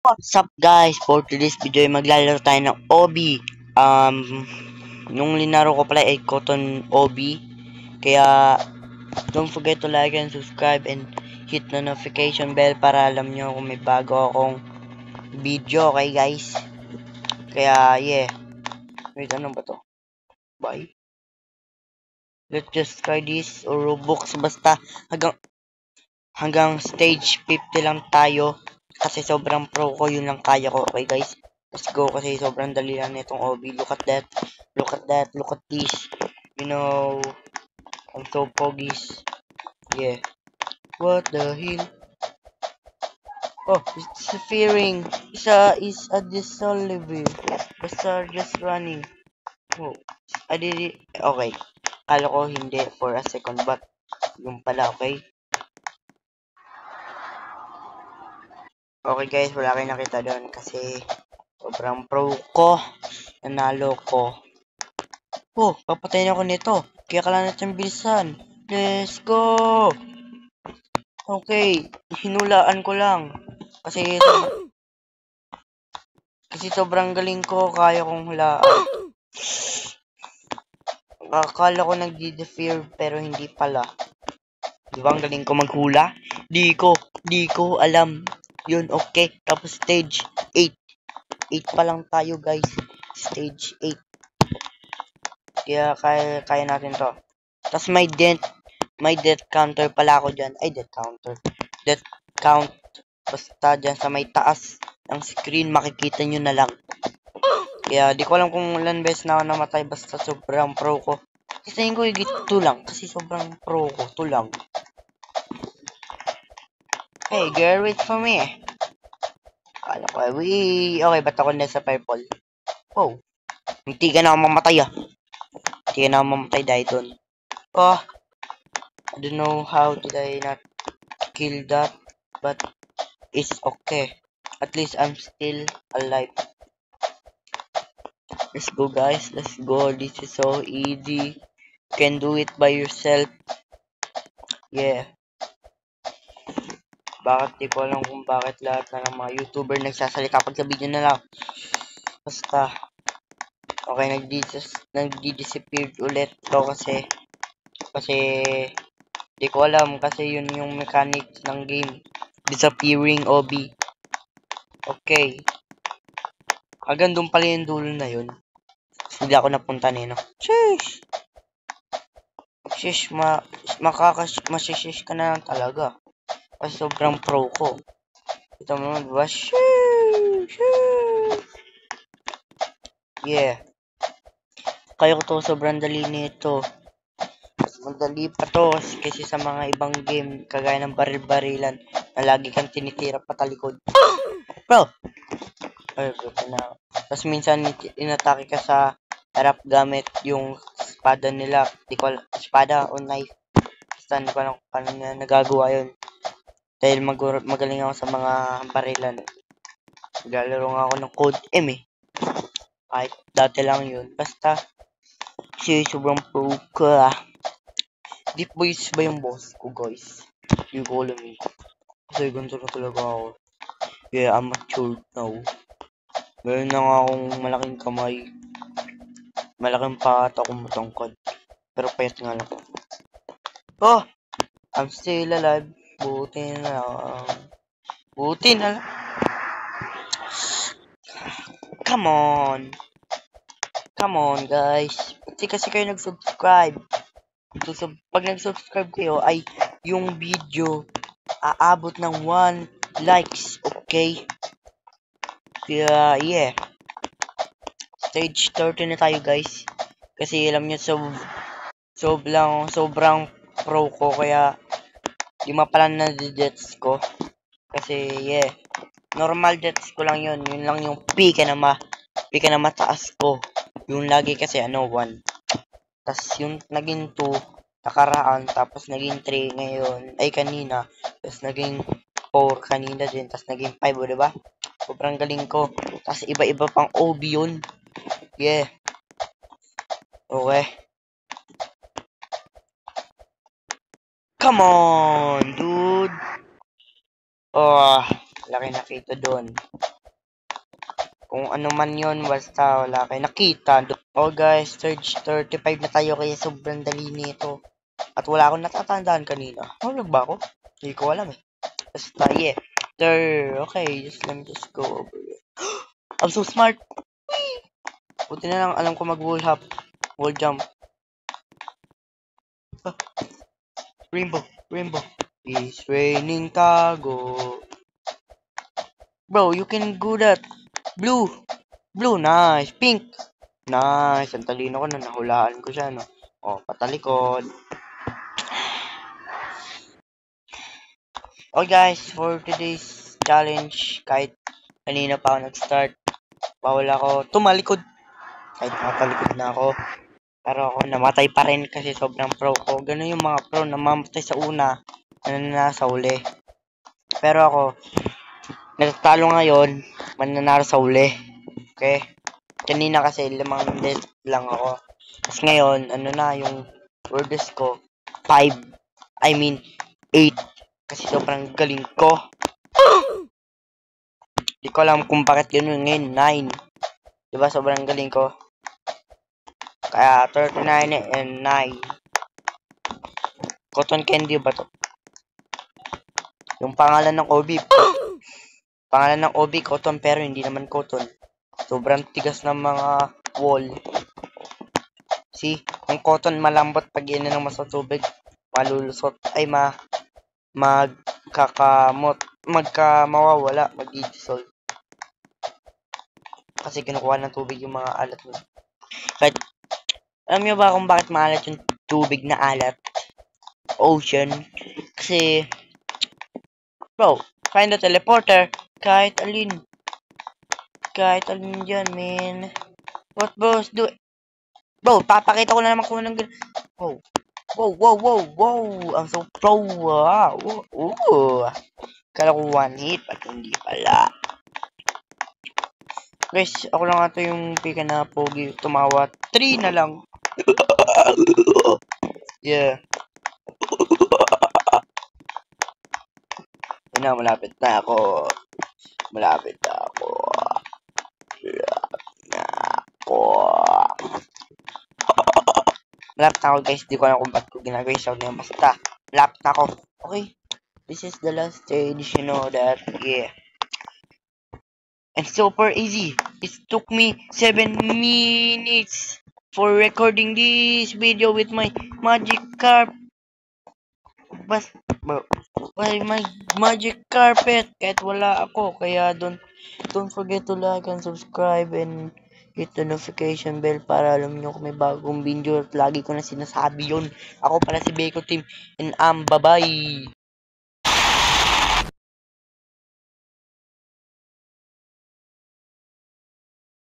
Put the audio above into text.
What's up guys? For today's video ay maglalaro tayo ng Obi. Nung linaro ko pala ay Cotton Obi. Kaya don't forget to like and subscribe and hit the notification bell para alam nyo kung may bago akong video. Okay guys? Kaya yeah. Wait, ano ba to? Bye. Let's just try this or Roblox. Basta hanggang stage 50 lang tayo. Kasi sobrang pro ko, yun lang kaya ko. Okay guys, let's go kasi sobrang dali lang nitong OB. Look at that, look at that, look at this. You know, I'm so poggies. Yeah. What the hell? Oh, it's fearing. Is a dissolving. Basta just running. Oh, I did it. Okay. Kala ko hindi for a second but yung pala, okay? Okay guys, wala kayong nakita doon kasi sobrang pro ko. Nanalo ko. Oh, papatayin ako nito. Kaya kailangan natin bilisan. Let's go! Okay, hinulaan ko lang. Kasi sobrang galing ko, kaya kong hulaan. Akala ko nagdi-defear pero hindi pala. Di ba ang galing ko maghula? Di ko alam. Yun, okay. Tapos stage 8. 8 pa lang tayo guys. Stage 8. Kaya kaya natin to. Tapos may death counter pala ako dyan. Ay, death counter. Death count. Basta dyan sa may taas ng screen, makikita nyo na lang. Kaya di ko alam kung ilan beses na ako namatay. Basta sobrang pro ko. Kasi ko higit 2 lang. Kasi sobrang pro ko. 2 lang. Hey girl, wait for me. Kala ko, okay, ba't ako nasa purple? Oh, hindi ka na ako mamatay ah. Hindi ka na ako mamatay dahil doon. Oh, I don't know how did I not kill that, but it's okay. At least I'm still alive. Let's go guys, let's go. This is so easy. You can do it by yourself. Yeah. Bakit di ko alam kung bakit lahat na ng mga YouTuber nagsasalita pag sa video na lang. Basta. Okay, nagdi-disappear ulit to kasi di ko alam kasi yun yung mechanics ng game. Disappearing OB. Okay. Hanggang doon pala yung dulo na yun. Hindi ako napunta nino. Sheesh! Sheesh, masishish ka na lang talaga. Kasi sobrang pro ko. Ito mo naman, diba? Sheesh! Yeah. Kaya ko to, sobrang dali nito. Madali pa to kasi sa mga ibang game kagaya ng baril-barilan na lagi kang tinitira patalikod. Bro! Ay, na. Tapos minsan inatake ka sa harap gamit yung espada nila. Di ko alam, espada o knife. Basta hindi ko alam kung paano na nagagawa yun. Dahil magaling ako sa mga barilan. Naglalaro nga ako ng Code M eh. Kahit dati lang yun. Basta, kasi sobrang pro ka. Deep Boys ba yung boss ko guys? Hindi ko alam eh. Kasi ganito na talaga ako. Yeah, I'm matured now. Meron na nga akong malaking kamay. Malaking paat akong matangkad. Pero payat nga lang. Oh! I'm still alive. Buti na lang. Buti na lang. Come on! Come on guys. Hindi kasi kayo nag-subscribe. So, pag nag-subscribe kayo ay yung video aabot ng 1 likes. Okay? Kaya yeah. Stage 30 na tayo guys. Kasi alam nyo sobrang pro ko kaya lima pala na deaths ko. Kasi yeah. Normal deaths ko lang yun. Yun lang yung pika na mataas ko. Yung lagi kasi 1. Tas yung naging 2 nakaraan, tapos naging 3 ngayon, ay kanina, tapos naging 4 kanina din, tapos naging 5, diba? Sobrang galing ko. Tapos iba-iba pang OB yun. Yeah. Okay. Come on, dude. Oh, laki nakita doon. Kung ano man yun, basta wala kayo nakita. Oh guys, stage 35 na tayo kaya sobrang dali nito. At wala akong natatandaan kanina. Hulog ba ako? Hindi ko alam eh. Basta yeah. Okay, let me just go over it. I'm so smart! Buti na lang alam ko mag-wall hop. Wall jump. Ah, rainbow. It's raining tago. Bro, you can do that. Blue, nice. Pink, nice. Ang talino ko na, nahulaan ko siya, no? Oh, patalikod. Okay guys, for today's challenge, kahit kanina pa ako nag-start, bawal ako tumalikod. Kahit matalikod na ako. Pero ako namatay pa rin kasi sobrang pro ko. Ganun yung mga pro na mamatay sa una, nananalo sa uli. Pero ako, natatalo ngayon, mananalo sa uli. Okay? Kanina kasi 5 death lang ako. Tapos ngayon, ano na yung words ko, 5. I mean, 8. Kasi sobrang galing ko. Di ko alam kung bakit ganun ngayon, 9. Diba sobrang galing ko? Kaya 39 and 9. Cotton candy ba to? Yung pangalan ng OB. Pangalan ng OB, cotton, pero hindi naman cotton. Sobrang tigas ng mga wall. See? Yung cotton malambot pag inan ng mas tubig. Malulusot. Ay, mawawala. Mag-dissolve. Kasi kinukuha ng tubig yung mga alat mo. Kahit, alam nyo ba kung bakit maalat yung tubig na alat? Ocean. Kasi, bro, find the teleporter. Kahit alin dyan, man. What bros do? Bro, papakita ko na naman kung anong Wow. I'm so pro. Wow. Kala ko one hit, at hindi pala. Guys, ako lang ito yung pika na pogi. Tumawa. 3 na lang. Yeah. Yun na, malapit na ako. Malapit na ako. Malapit na ako guys. Di ko alam kung ba't ko ginagawa yung sound na yun. Basta, malapit na ako. Okay. This is the last stage. You know that. Yeah. And super easy. It took me 7 minutes for recording this video with my magic carpet. My magic carpet. Kahit wala ako. Kaya don't forget to like and subscribe and hit the notification bell para alam nyo kung may bagong video at lagi ko na sinasabi yun. Ako pala si Beko Team and bye-bye.